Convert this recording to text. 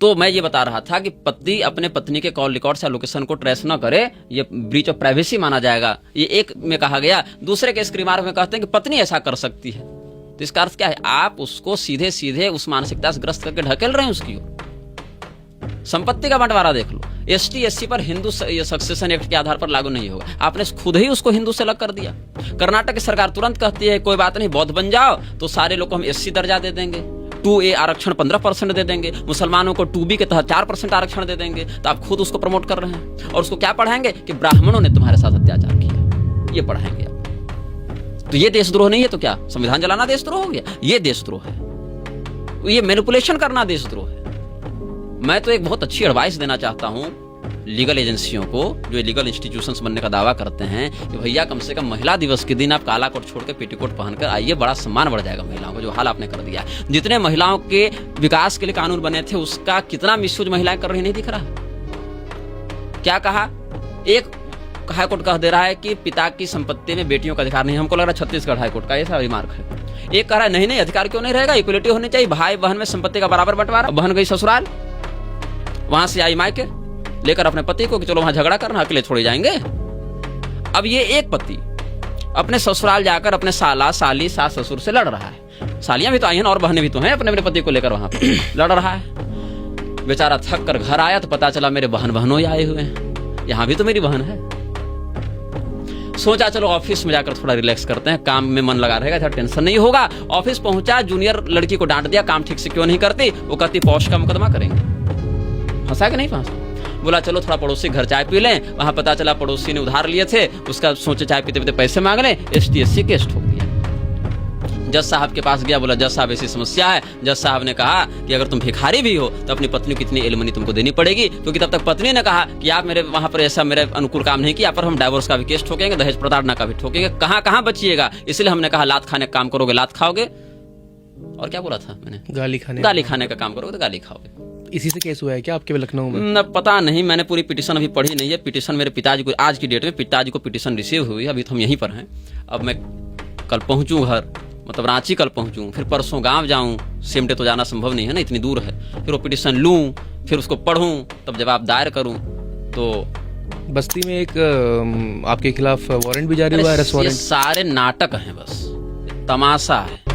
तो मैं ये बता रहा था कि पति अपने पत्नी के कॉल रिकॉर्ड से लोकेशन को ट्रेस न करे, ये ब्रीच ऑफ प्राइवेसी माना जाएगा। ये एक में कहा गया। दूसरे केस की रिमार्क में कहते हैं कि पत्नी ऐसा कर सकती है। तो इसका अर्थ क्या है? आप उसको सीधे सीधे उस मानसिकता से ग्रस्त करके ढकेल रहे हैं उसकी ओर। संपत्ति का बंटवारा देख लो, एसटी एससी पर हिंदू सक्सेशन एक्ट के आधार पर लागू नहीं होगा। आपने खुद ही उसको हिंदू से अलग कर दिया। कर्नाटक की सरकार तुरंत कहती है कोई बात नहीं, बौद्ध बन जाओ तो सारे लोग को हम एससी दर्जा दे देंगे, 2A आरक्षण 15% दे देंगे, मुसलमानों को 2B के तहत 4% आरक्षण दे देंगे। तो आप खुद उसको प्रमोट कर रहे हैं और उसको क्या पढ़ाएंगे कि ब्राह्मणों ने तुम्हारे साथ अत्याचार किया, ये पढ़ाएंगे आप। तो ये देशद्रोह नहीं है तो क्या संविधान जलाना देशद्रोह हो गया? ये देशद्रोह है, ये मैनिपुलेशन करना देशद्रोह है। मैं तो एक बहुत अच्छी एडवाइस देना चाहता हूं लीगल एजेंसियों को, जो लीगल इंस्टीट्यूशंस बनने का दावा करते हैं, कि भैया कम से कम महिला दिवस के दिन आप काला कोट छोड़ के पेटीकोट पहनकर आइए, बड़ा सम्मान बढ़ जाएगा महिलाओं को। जो हाल आपने कर दिया, जितने महिलाओं के विकास के लिए कानून बने थे उसका कितना मिसयूज महिलाएं कर रही नहीं दिख रहा। क्या कहा? एक हाईकोर्ट कह दे रहा है कि पिता की संपत्ति में बेटियों का अधिकार नहीं। हमको लग रहा है छत्तीसगढ़ हाईकोर्ट का ऐसा रिमार्क है। एक कह रहा है नहीं नहीं अधिकार क्यों नहीं रहेगा, इक्वलिटी होनी चाहिए, भाई बहन में संपत्ति का बराबर बंटवारा। बहन गई ससुराल, वहां से आई मायके लेकर अपने पति को कि चलो वहां झगड़ा करना, अकेले छोड़े जाएंगे। अब ये एक पति अपने ससुराल जाकर अपने साला साली सास ससुर से लड़ रहा है। सालियां भी तो आई हैं और बहनें भी तो हैं, अपने अपने पति को लेकर वहां पे लड़ रहा है। बेचारा थक कर घर आया तो पता चला मेरे बहन बहनों आए हुए हैं, यहां भी तो मेरी बहन है। सोचा चलो ऑफिस में जाकर थोड़ा रिलैक्स करते हैं, काम में मन लगा रहेगा, टेंशन नहीं होगा। ऑफिस पहुंचा, जूनियर लड़की को डांट दिया, काम ठीक से क्यों नहीं करती। वो कहती पौष का मुकदमा करेंगे। फंसा कि नहीं फंसा? बोला चलो थोड़ा पड़ोसी घर चाय पी लें। वहां पता चला पड़ोसी ने उधार लिए थे, उसका सोचे चाय पीते पीते पैसे मांग लें, ST/SC केस ठोक दिया। जज साहब के पास गया, बोला जज साहब ऐसी समस्या है। जज साहब ने कहा कि अगर तुम भिखारी भी हो तो अपनी पत्नी को कितनी एलिमनी तुमको देनी पड़ेगी, क्योंकि तब तक पत्नी ने कहा कि आप मेरे वहां पर ऐसा मेरे अनुकूल काम नहीं किया, पर हम डाइवोर्स का भी केस ठोकेंगे, दहेज प्रताड़ना का भी ठोकेंगे, कहां कहां बचिएगा। इसलिए हमने कहा लात खाने का काम करोगे लात खाओगे, और क्या बोला था मैंने, गाली खाने का काम करोगे तो गाली खाओगे। इसी से केस हुआ है क्या आपके लखनऊ में? न पता नहीं, मैंने पूरी पिटीशन अभी पढ़ी नहीं है। पिटीशन मेरे पिताजी को आज की डेट में पिताजी को पिटीशन रिसीव हुई है, अभी तो हम यहीं पर हैं। अब मैं कल पहुंचूं घर, मतलब रांची कल पहुंचूं, फिर परसों गांव जाऊं। सेम डे तो जाना संभव नहीं है ना, इतनी दूर है। फिर वो पिटीशन लूं, फिर उसको पढ़ूं, तब जवाब दायर करूं। तो बस्ती में एक आपके खिलाफ वारंट भी जारी हुआ है, अरेस्ट वारंट। सारे नाटक हैं, बस तमाशा है।